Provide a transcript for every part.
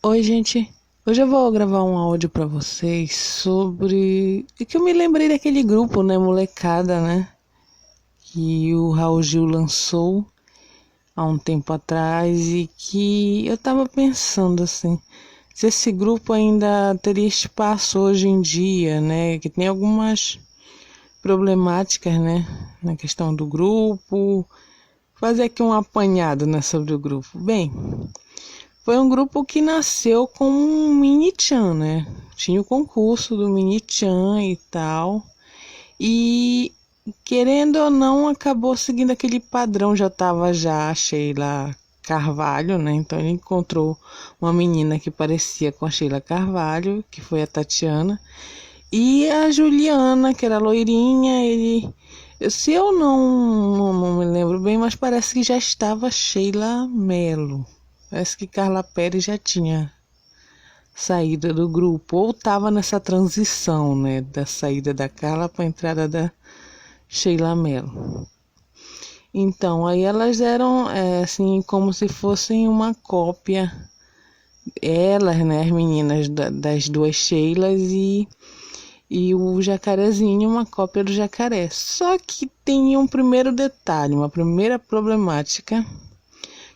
Oi, gente. Hoje eu vou gravar um áudio pra vocês sobre. É que eu me lembrei daquele grupo, né, Molecada, né? Que o Raul Gil lançou há um tempo atrás e que eu tava pensando assim, se esse grupo ainda teria espaço hoje em dia, né? Que tem algumas problemáticas, né? Na questão do grupo. Fazer aqui um apanhado, né, sobre o grupo. Bem, foi um grupo que nasceu com um mini-chan, né? Tinha o concurso do mini-chan e tal. E, querendo ou não, acabou seguindo aquele padrão. Já a Sheila Carvalho, né? Então ele encontrou uma menina que parecia com a Sheila Carvalho, que foi a Tatiana. E a Juliana, que era loirinha, se eu não me lembro bem, mas parece que já estava Sheila Mello. Parece que Carla Pérez já tinha saído do grupo, ou estava nessa transição, né, da saída da Carla para a entrada da Sheila Mello. Então, aí elas eram, assim, como se fossem uma cópia, elas, né, as meninas das duas Sheilas e o Jacarezinho, uma cópia do Jacaré. Só que tem um primeiro detalhe, uma primeira problemática.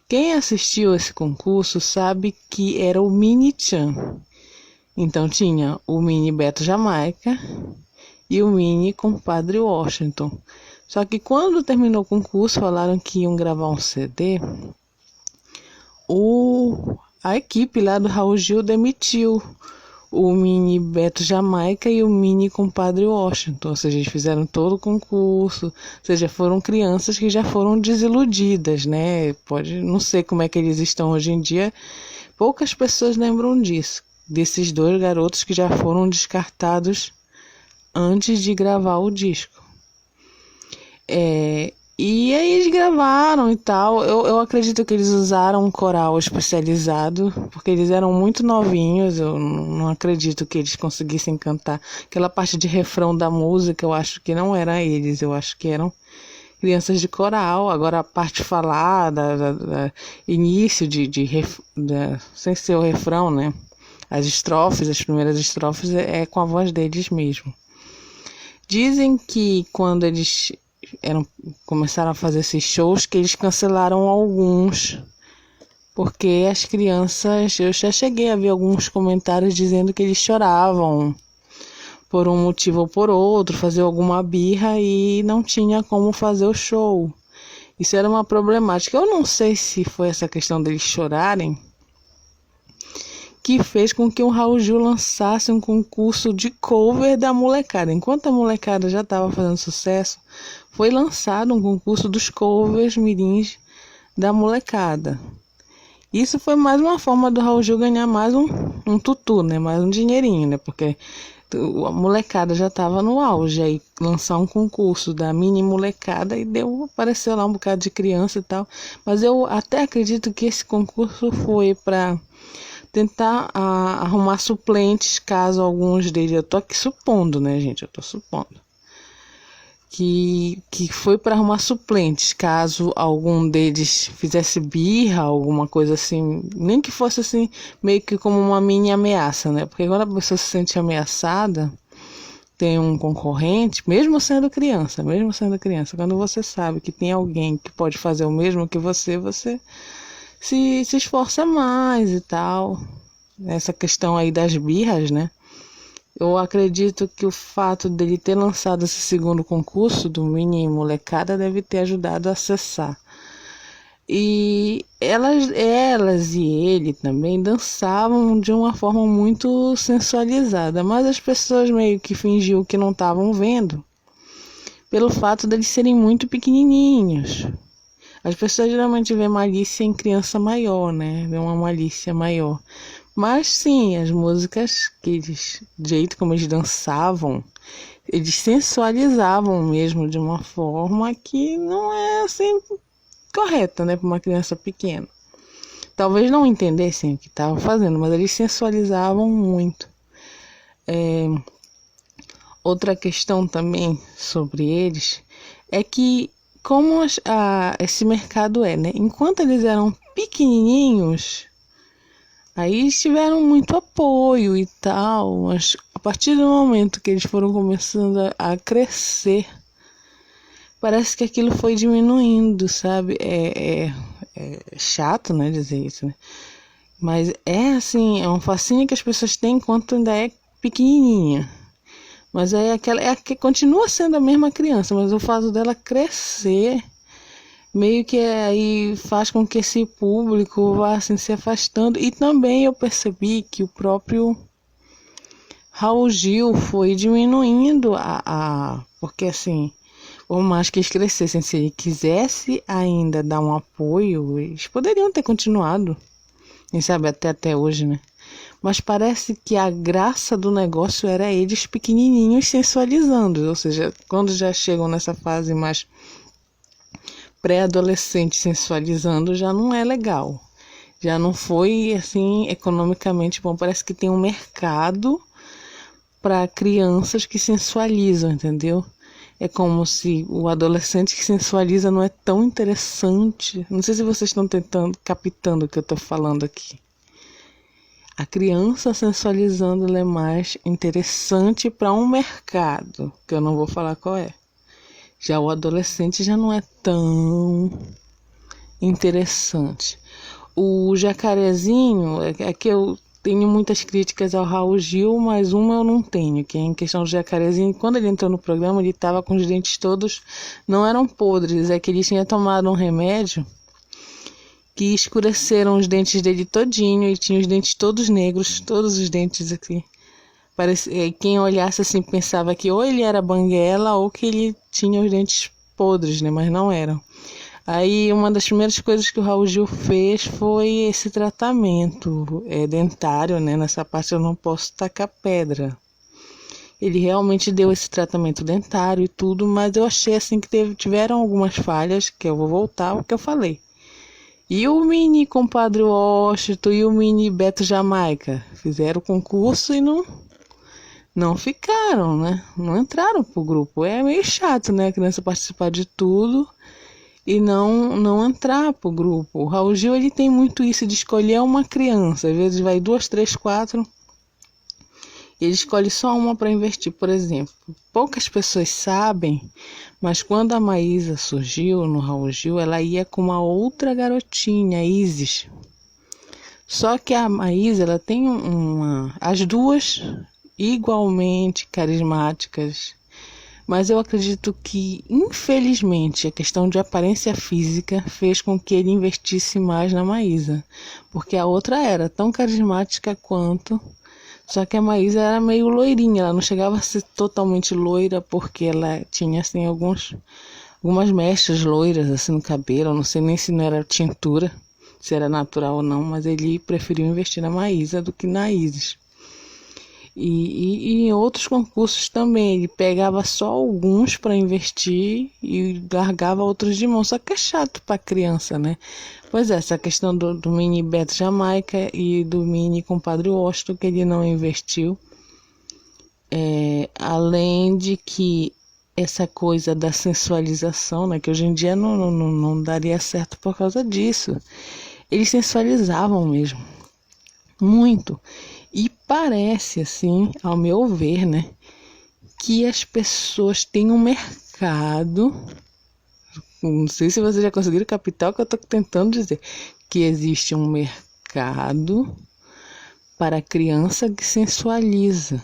Quem assistiu esse concurso sabe que era o Mini-chan. Então tinha o Mini Beto Jamaica e o Mini Compadre Washington. Só que quando terminou o concurso, falaram que iam gravar um CD. A equipe lá do Raul Gil demitiu o Mini Beto Jamaica e o Mini Compadre Washington. Ou seja, eles fizeram todo o concurso. Ou seja, foram crianças que já foram desiludidas, né? Não sei como é que eles estão hoje em dia. Poucas pessoas lembram disso. Desses dois garotos que já foram descartados antes de gravar o disco. E aí eles gravaram e tal. Eu acredito que eles usaram um coral especializado, porque eles eram muito novinhos. Eu não acredito que eles conseguissem cantar. Aquela parte de refrão da música, eu acho que não era eles, eu acho que eram crianças de coral. Agora a parte falada, início sem ser o refrão, né? As estrofes, as primeiras estrofes é com a voz deles mesmo. Dizem que quando eles começaram a fazer esses shows, que eles cancelaram alguns, porque as crianças, eu já cheguei a ver alguns comentários dizendo que eles choravam por um motivo ou por outro, fazer alguma birra e não tinha como fazer o show. Isso era uma problemática. Eu não sei se foi essa questão deles chorarem que fez com que o Raul Gil lançasse um concurso de cover da molecada. Enquanto a molecada já estava fazendo sucesso, foi lançado um concurso dos covers mirins da molecada. Isso foi mais uma forma do Raul Gil ganhar mais um tutu, né? Mais um dinheirinho, né? Porque a molecada já estava no auge. Aí lançar um concurso da mini molecada e apareceu lá um bocado de criança e tal. Mas eu até acredito que esse concurso foi para tentar arrumar suplentes, caso alguns deles, eu tô aqui supondo, né, gente, eu tô supondo, que foi para arrumar suplentes, caso algum deles fizesse birra, alguma coisa assim, nem que fosse assim, meio que como uma mini ameaça, né, porque quando a pessoa se sente ameaçada, tem um concorrente, mesmo sendo criança, quando você sabe que tem alguém que pode fazer o mesmo que você se esforça mais e tal. Essa questão aí das birras, né? Eu acredito que o fato dele ter lançado esse segundo concurso do Mini Molecada deve ter ajudado a acessar. E elas e ele também dançavam de uma forma muito sensualizada, mas as pessoas meio que fingiam que não estavam vendo, pelo fato deles serem muito pequenininhos. As pessoas geralmente vê malícia em criança maior, né? Vê uma malícia maior. Mas sim, as músicas, do jeito como eles dançavam, eles sensualizavam mesmo de uma forma que não é assim correta, né? Para uma criança pequena. Talvez não entendessem o que estavam fazendo, mas eles sensualizavam muito. Outra questão também sobre eles é que como esse mercado é, né? Enquanto eles eram pequenininhos, Aí eles tiveram muito apoio e tal, mas a partir do momento que eles foram começando a crescer, parece que aquilo foi diminuindo, sabe? É chato, né, dizer isso, né? Mas é assim, é um fascínio que as pessoas têm enquanto ainda é pequenininha. Mas que continua sendo a mesma criança, mas o fato dela crescer meio que aí faz com que esse público vá assim se afastando. E também eu percebi que o próprio Raul Gil foi diminuindo porque assim, por mais que eles crescessem, se ele quisesse ainda dar um apoio, eles poderiam ter continuado, quem sabe até hoje, né? Mas parece que a graça do negócio era eles pequenininhos sensualizando, ou seja, quando já chegam nessa fase mais pré-adolescente sensualizando, já não é legal. Já não foi assim economicamente bom. Parece que tem um mercado para crianças que sensualizam, entendeu? É como se o adolescente que sensualiza não é tão interessante. Não sei se vocês estão captando o que eu estou falando aqui. A criança sensualizando ela é mais interessante para um mercado, que eu não vou falar qual é. Já o adolescente já não é tão interessante. O Jacarezinho, é que eu tenho muitas críticas ao Raul Gil, mas uma eu não tenho, que é em questão do Jacarezinho. Quando ele entrou no programa, ele estava com os dentes todos, não eram podres, é que ele tinha tomado um remédio que escureceram os dentes dele todinho, e tinha os dentes todos negros, todos os dentes aqui. Quem olhasse assim pensava que ou ele era banguela ou que ele tinha os dentes podres, né? Mas não eram. Aí uma das primeiras coisas que o Raul Gil fez foi esse tratamento dentário, né? Nessa parte eu não posso tacar pedra. Ele realmente deu esse tratamento dentário e tudo, mas eu achei assim que tiveram algumas falhas, que eu vou voltar ao que eu falei. E o mini compadre Washington e o mini Beto Jamaica fizeram o concurso e não ficaram, né? Não entraram pro grupo. É meio chato, né? A criança participar de tudo e não entrar pro grupo. O Raul Gil, ele tem muito isso de escolher uma criança. Às vezes vai 2, 3, 4. Ele escolhe só uma para investir, por exemplo. Poucas pessoas sabem, mas quando a Maísa surgiu no Raul Gil, ela ia com uma outra garotinha, Isis. Só que a Maísa, ela tem as duas igualmente carismáticas, mas eu acredito que, infelizmente, a questão de aparência física fez com que ele investisse mais na Maísa, porque a outra era tão carismática quanto. Só que a Maísa era meio loirinha, ela não chegava a ser totalmente loira, porque ela tinha assim algumas mechas loiras assim no cabelo, eu não sei nem se não era tintura, se era natural ou não, mas ele preferiu investir na Maísa do que na Isis. E em outros concursos também, ele pegava só alguns para investir e largava outros de mão, só que é chato para criança, né? Pois é, essa questão do mini Beto Jamaica e do mini compadre Washington, que ele não investiu. Além de que essa coisa da sensualização, né, que hoje em dia não daria certo por causa disso. Eles sensualizavam mesmo, muito. E parece, assim, ao meu ver, né, que as pessoas têm um mercado. Não sei se vocês já conseguiram captar o que eu estou tentando dizer. Que existe um mercado para criança que sensualiza.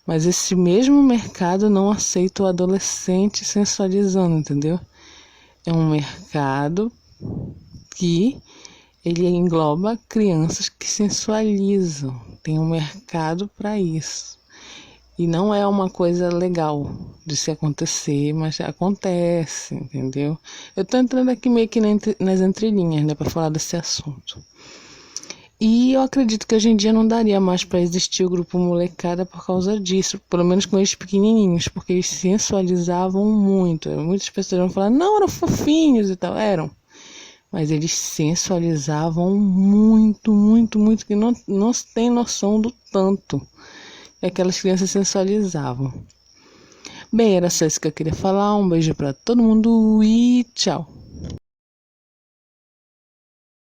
Mas esse mesmo mercado não aceita o adolescente sensualizando, entendeu? É um mercado que ele engloba crianças que sensualizam. Tem um mercado para isso. E não é uma coisa legal de se acontecer, mas acontece, entendeu? Eu tô entrando aqui meio que nas entrelinhas, né, para falar desse assunto. E eu acredito que hoje em dia não daria mais para existir o grupo molecada por causa disso, pelo menos com eles pequenininhos, porque eles sensualizavam muito. Muitas pessoas vão falar, não, eram fofinhos e tal, eram. Mas eles sensualizavam muito, muito, muito, que não se tem noção do tanto que aquelas crianças sensualizavam. Bem, era só isso que eu queria falar. Um beijo para todo mundo e tchau.